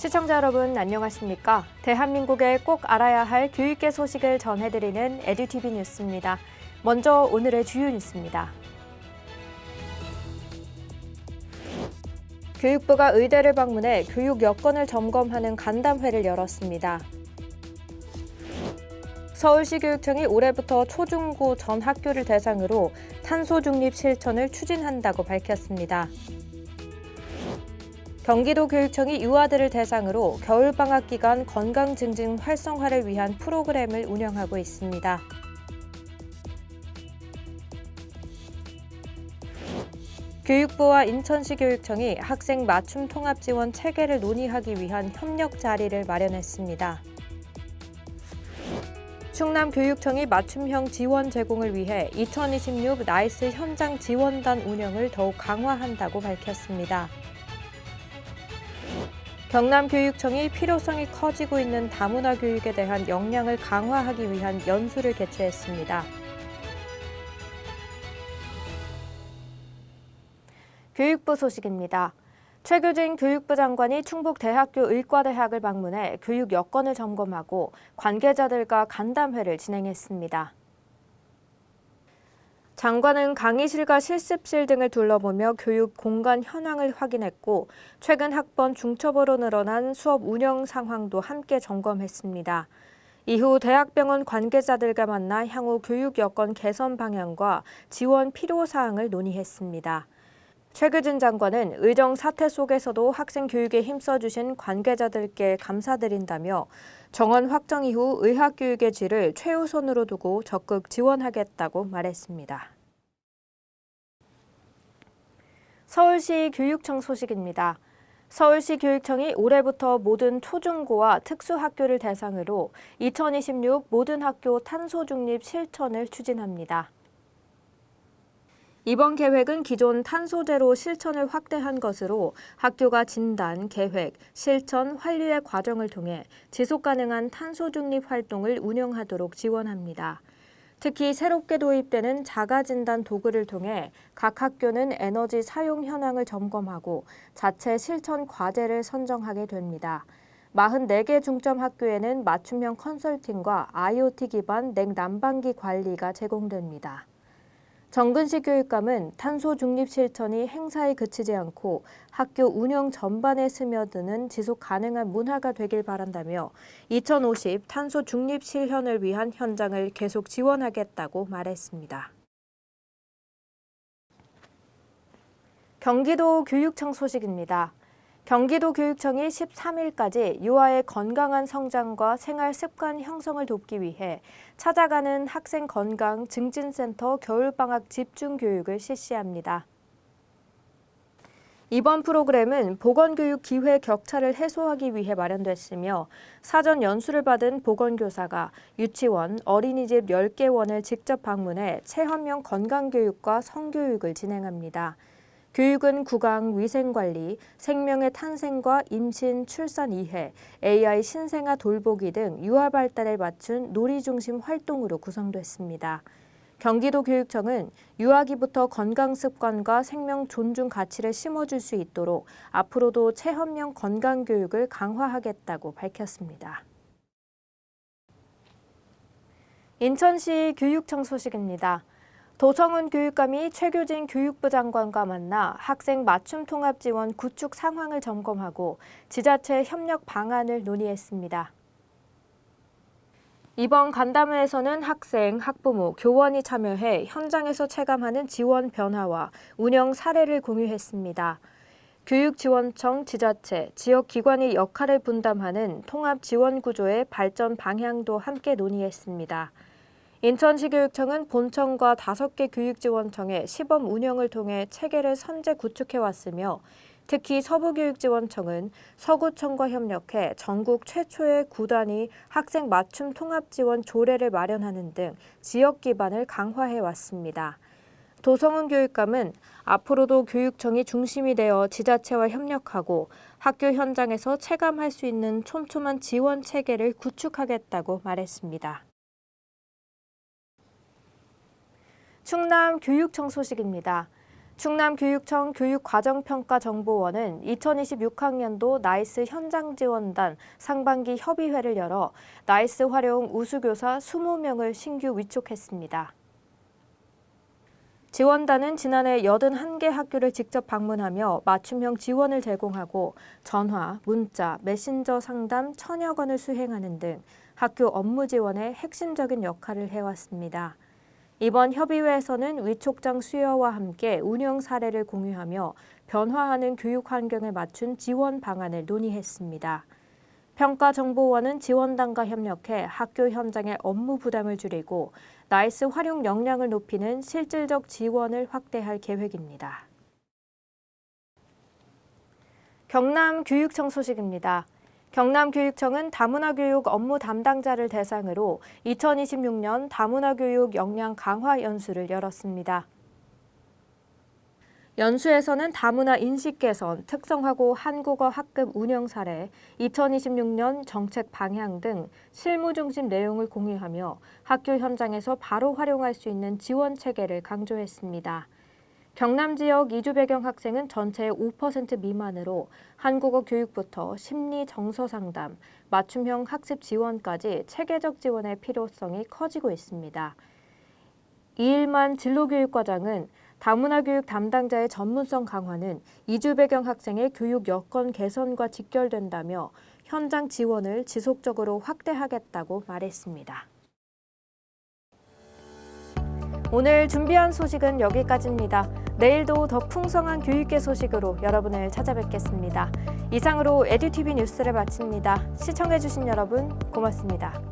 시청자 여러분 안녕하십니까? 대한민국의 꼭 알아야 할 교육계 소식을 전해드리는 에듀티비 뉴스입니다. 먼저 오늘의 주요 뉴스입니다. 교육부가 의대를 방문해 교육 여건을 점검하는 간담회를 열었습니다. 서울시교육청이 올해부터 초중고 전 학교를 대상으로 탄소 중립 실천을 추진한다고 밝혔습니다. 경기도교육청이 유아들을 대상으로 겨울방학 기간 건강 증진 활성화를 위한 프로그램을 운영하고 있습니다. 교육부와 인천시 교육청이 학생 맞춤 통합 지원 체계를 논의하기 위한 협력 자리를 마련했습니다. 충남교육청이 맞춤형 지원 제공을 위해 2026 나이스 현장 지원단 운영을 더욱 강화한다고 밝혔습니다. 경남교육청이 필요성이 커지고 있는 다문화 교육에 대한 역량을 강화하기 위한 연수를 개최했습니다. 교육부 소식입니다. 최규진 교육부 장관이 충북대학교 의과대학을 방문해 교육 여건을 점검하고 관계자들과 간담회를 진행했습니다. 장관은 강의실과 실습실 등을 둘러보며 교육 공간 현황을 확인했고 최근 학번 중첩으로 늘어난 수업 운영 상황도 함께 점검했습니다. 이후 대학병원 관계자들과 만나 향후 교육 여건 개선 방향과 지원 필요사항을 논의했습니다. 최규진 장관은 의정 사태 속에서도 학생 교육에 힘써주신 관계자들께 감사드린다며 정원 확정 이후 의학교육의 질을 최우선으로 두고 적극 지원하겠다고 말했습니다. 서울시 교육청 소식입니다. 서울시 교육청이 올해부터 모든 초중고와 특수학교를 대상으로 2026 모든 학교 탄소 중립 실천을 추진합니다. 이번 계획은 기존 탄소 제로 실천을 확대한 것으로 학교가 진단, 계획, 실천, 환류의 과정을 통해 지속 가능한 탄소 중립 활동을 운영하도록 지원합니다. 특히 새롭게 도입되는 자가 진단 도구를 통해 각 학교는 에너지 사용 현황을 점검하고 자체 실천 과제를 선정하게 됩니다. 44개 중점 학교에는 맞춤형 컨설팅과 IoT 기반 냉난방기 관리가 제공됩니다. 정근식 교육감은 탄소 중립 실천이 행사에 그치지 않고 학교 운영 전반에 스며드는 지속 가능한 문화가 되길 바란다며 2050 탄소 중립 실현을 위한 현장을 계속 지원하겠다고 말했습니다. 경기도 교육청 소식입니다. 경기도교육청이 13일까지 유아의 건강한 성장과 생활 습관 형성을 돕기 위해 찾아가는 학생 건강 증진센터 겨울방학 집중교육을 실시합니다. 이번 프로그램은 보건교육 기회 격차를 해소하기 위해 마련됐으며 사전 연수를 받은 보건교사가 유치원, 어린이집 10개원을 직접 방문해 체험형 건강교육과 성교육을 진행합니다. 교육은 구강, 위생관리, 생명의 탄생과 임신, 출산 이해, AI 신생아 돌보기 등 유아 발달에 맞춘 놀이 중심 활동으로 구성됐습니다. 경기도교육청은 유아기부터 건강 습관과 생명 존중 가치를 심어줄 수 있도록 앞으로도 체험형 건강교육을 강화하겠다고 밝혔습니다. 인천시 교육청 소식입니다. 도성훈 교육감이 최규진 교육부 장관과 만나 학생 맞춤 통합 지원 구축 상황을 점검하고 지자체 협력 방안을 논의했습니다. 이번 간담회에서는 학생, 학부모, 교원이 참여해 현장에서 체감하는 지원 변화와 운영 사례를 공유했습니다. 교육지원청, 지자체, 지역기관이 역할을 분담하는 통합 지원 구조의 발전 방향도 함께 논의했습니다. 인천시 교육청은 본청과 5개 교육지원청의 시범 운영을 통해 체계를 선제 구축해왔으며 특히 서부교육지원청은 서구청과 협력해 전국 최초의 9단위 학생 맞춤 통합지원 조례를 마련하는 등 지역 기반을 강화해왔습니다. 도성훈 교육감은 앞으로도 교육청이 중심이 되어 지자체와 협력하고 학교 현장에서 체감할 수 있는 촘촘한 지원 체계를 구축하겠다고 말했습니다. 충남교육청 소식입니다. 충남교육청 교육과정평가정보원은 2026학년도 나이스 현장지원단 상반기 협의회를 열어 나이스 활용 우수교사 20명을 신규 위촉했습니다. 지원단은 지난해 81개 학교를 직접 방문하며 맞춤형 지원을 제공하고 전화, 문자, 메신저 상담 1000여 건을 수행하는 등 학교 업무 지원에 핵심적인 역할을 해왔습니다. 이번 협의회에서는 위촉장 수여와 함께 운영 사례를 공유하며 변화하는 교육 환경에 맞춘 지원 방안을 논의했습니다. 평가정보원은 지원단과 협력해 학교 현장의 업무 부담을 줄이고 나이스 활용 역량을 높이는 실질적 지원을 확대할 계획입니다. 경남교육청 소식입니다. 경남교육청은 다문화교육 업무 담당자를 대상으로 2026년 다문화교육 역량 강화 연수를 열었습니다. 연수에서는 다문화 인식 개선, 특성화고 한국어 학급 운영 사례, 2026년 정책 방향 등 실무 중심 내용을 공유하며 학교 현장에서 바로 활용할 수 있는 지원 체계를 강조했습니다. 경남 지역 이주 배경 학생은 전체의 5% 미만으로 한국어 교육부터 심리 정서 상담, 맞춤형 학습 지원까지 체계적 지원의 필요성이 커지고 있습니다. 이일만 진로교육과장은 다문화 교육 담당자의 전문성 강화는 이주 배경 학생의 교육 여건 개선과 직결된다며 현장 지원을 지속적으로 확대하겠다고 말했습니다. 오늘 준비한 소식은 여기까지입니다. 내일도 더 풍성한 교육계 소식으로 여러분을 찾아뵙겠습니다. 이상으로 에듀티비 뉴스를 마칩니다. 시청해주신 여러분 고맙습니다.